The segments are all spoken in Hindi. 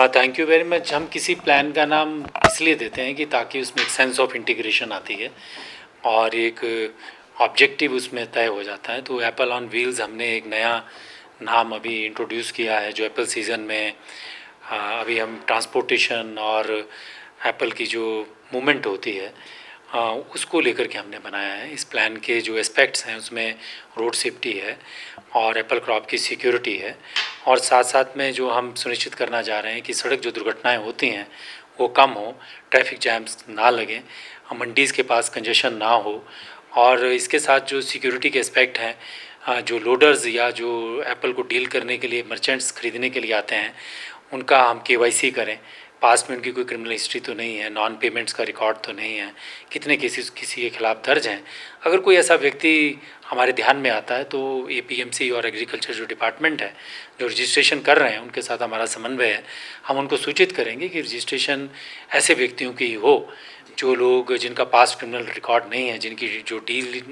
हाँ, थैंक यू वेरी मच। हम किसी प्लान का नाम इसलिए देते हैं कि ताकि उसमें एक सेंस ऑफ इंटीग्रेशन आती है और एक ऑब्जेक्टिव उसमें तय हो जाता है। तो एप्पल ऑन व्हील्स हमने एक नया नाम अभी इंट्रोड्यूस किया है जो एप्पल सीज़न में अभी हम ट्रांसपोर्टेशन और एप्पल की जो मूवमेंट होती है उसको लेकर के हमने बनाया है। इस प्लान के जो एस्पेक्ट्स हैं उसमें रोड सेफ्टी है और एप्पल क्रॉप की सिक्योरिटी है और साथ साथ में जो हम सुनिश्चित करना चाह रहे हैं कि सड़क जो दुर्घटनाएं होती हैं वो कम हो, ट्रैफिक जैम्स ना लगें, मंडीज़ के पास कंजेशन ना हो और इसके साथ जो सिक्योरिटी के एस्पेक्ट हैं, जो लोडर्स या जो एप्पल को डील करने के लिए मर्चेंट्स ख़रीदने के लिए आते हैं उनका हम केवाईसी करें। पास में उनकी कोई क्रिमिनल हिस्ट्री तो नहीं है, नॉन पेमेंट्स का रिकॉर्ड तो नहीं है, कितने केसेस किसी के खिलाफ़ दर्ज हैं। अगर कोई ऐसा व्यक्ति हमारे ध्यान में आता है तो एपीएमसी और एग्रीकल्चर जो डिपार्टमेंट है जो रजिस्ट्रेशन कर रहे हैं उनके साथ हमारा समन्वय है। हम उनको सूचित करेंगे कि रजिस्ट्रेशन ऐसे व्यक्तियों की हो जो लोग जिनका पास्ट क्रिमिनल रिकॉर्ड नहीं है, जिनकी जो डील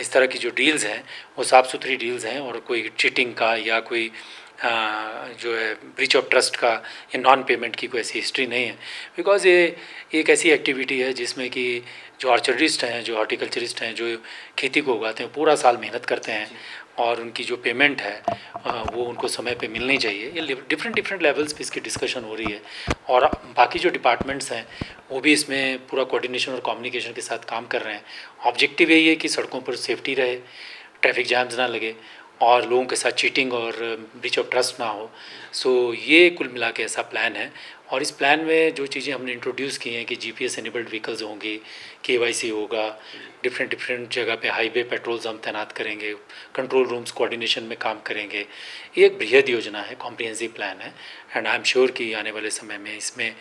इस तरह की जो डील्स हैं वो साफ़ सुथरी डील्स हैं और कोई चीटिंग का या कोई जो है ब्रीच ऑफ ट्रस्ट का या नॉन पेमेंट की कोई ऐसी हिस्ट्री नहीं है। बिकॉज़ ये एक ऐसी एक्टिविटी है जिसमें कि जो ऑर्चर्डिस्ट हैं, जो हॉर्टिकल्चरिस्ट हैं, जो खेती को उगाते हैं, पूरा साल मेहनत करते हैं और उनकी जो पेमेंट है वो उनको समय पे मिलनी चाहिए। ये डिफरेंट लेवल्स पे इसकी डिस्कशन हो रही है और बाकी जो डिपार्टमेंट्स हैं वो भी इसमें पूरा कोऑर्डिनेशन और कम्युनिकेशन के साथ काम कर रहे हैं। ऑब्जेक्टिव यही है कि सड़कों पर सेफ्टी रहे, ट्रैफिक जैम्स ना लगे और लोगों के साथ चीटिंग और ब्रीच ऑफ ट्रस्ट ना हो। सो ये कुल मिला के ऐसा प्लान है और इस प्लान में जो चीज़ें हमने इंट्रोड्यूस की हैं कि जीपीएस एनेबल्ड व्हीकल्स होंगी, केवाईसी होगा, डिफरेंट जगह पे हाईवे पेट्रोल्स हम तैनात करेंगे, कंट्रोल रूम्स कोऑर्डिनेशन में काम करेंगे। ये एक बृहद योजना है, कॉम्प्रिहेंसिव प्लान है एंड आई एम श्योर कि आने वाले समय में इसमें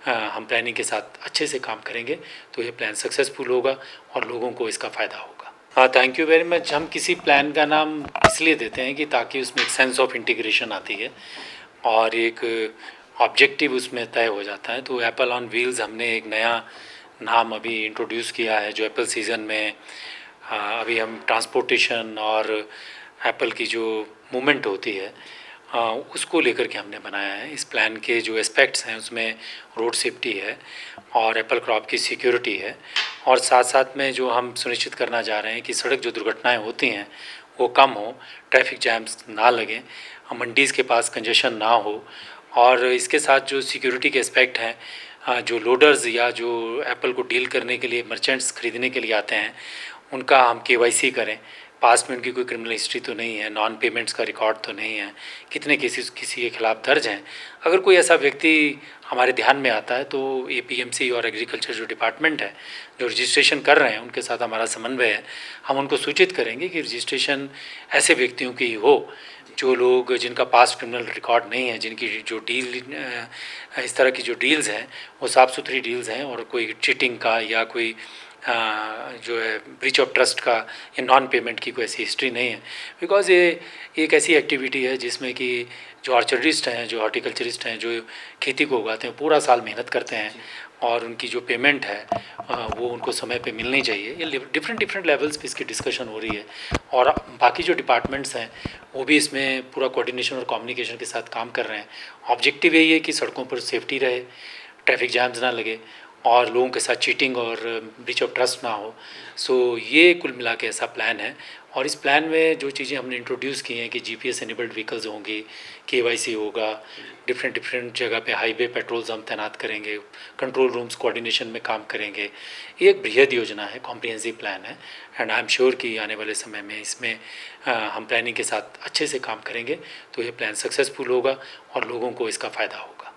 हम प्लानिंग के साथ अच्छे से काम करेंगे तो ये प्लान सक्सेसफुल होगा और लोगों को इसका फ़ायदा होगा। हाँ, थैंक यू वेरी मच। हम किसी प्लान का नाम इसलिए देते हैं कि ताकि उसमें एक सेंस ऑफ इंटीग्रेशन आती है और एक ऑब्जेक्टिव उसमें तय हो जाता है। तो एप्पल ऑन व्हील्स हमने एक नया नाम अभी इंट्रोड्यूस किया है जो एप्पल सीज़न में अभी हम ट्रांसपोर्टेशन और एप्पल की जो मूवमेंट होती है उसको लेकर के हमने बनाया है। इस प्लान के जो एस्पेक्ट्स हैं उसमें रोड सेफ्टी है और एप्पल क्रॉप की सिक्योरिटी है और साथ साथ में जो हम सुनिश्चित करना चाह रहे हैं कि सड़क जो दुर्घटनाएं होती हैं वो कम हो, ट्रैफिक जैम्स ना लगें, मंडीज़ के पास कंजेशन ना हो और इसके साथ जो सिक्योरिटी के एस्पेक्ट हैं, जो लोडर्स या जो एप्पल को डील करने के लिए मर्चेंट्स ख़रीदने के लिए आते हैं उनका हम केवाईसी करें। पास में उनकी कोई क्रिमिनल हिस्ट्री तो नहीं है, नॉन पेमेंट्स का रिकॉर्ड तो नहीं है, कितने केसेस किसी के खिलाफ़ दर्ज हैं। अगर कोई ऐसा व्यक्ति हमारे ध्यान में आता है तो एपीएमसी और एग्रीकल्चर जो डिपार्टमेंट है जो रजिस्ट्रेशन कर रहे हैं उनके साथ हमारा समन्वय है। हम उनको सूचित करेंगे कि रजिस्ट्रेशन ऐसे व्यक्तियों की हो जो लोग जिनका पास्ट क्रिमिनल रिकॉर्ड नहीं है, जिनकी जो डील इस तरह की जो डील्स हैं वो साफ़ सुथरी डील्स हैं और कोई चीटिंग का या कोई जो है ब्रीच ऑफ ट्रस्ट का या नॉन पेमेंट की कोई ऐसी हिस्ट्री नहीं है। बिकॉज़ ये एक ऐसी एक्टिविटी है जिसमें कि जो ऑर्चर्डिस्ट हैं, जो हॉर्टिकल्चरिस्ट हैं, जो खेती को उगाते हैं, पूरा साल मेहनत करते हैं और उनकी जो पेमेंट है वो उनको समय पे मिलनी चाहिए। ये डिफरेंट लेवल्स पे इसकी डिस्कशन हो रही है और बाकी जो डिपार्टमेंट्स हैं वो भी इसमें पूरा कोऑर्डिनेशन और कम्युनिकेशन के साथ काम कर रहे हैं। ऑब्जेक्टिव यही है कि सड़कों पर सेफ्टी रहे, ट्रैफिक जैम्स ना लगे और लोगों के साथ चीटिंग और ब्रीच ऑफ ट्रस्ट ना हो। सो ये कुल मिला के ऐसा प्लान है और इस प्लान में जो चीज़ें हमने इंट्रोड्यूस की हैं कि जीपीएस एनेबल्ड व्हीकल्स होंगी, केवाईसी होगा, डिफरेंट जगह पे हाईवे पेट्रोल्स हम तैनात करेंगे, कंट्रोल रूम्स कोऑर्डिनेशन में काम करेंगे। ये एक बृहद योजना है, कॉम्प्रिहेंसिव प्लान है एंड आई एम श्योर कि आने वाले समय में इसमें हम प्लानिंग के साथ अच्छे से काम करेंगे तो ये प्लान सक्सेसफुल होगा और लोगों को इसका फ़ायदा होगा।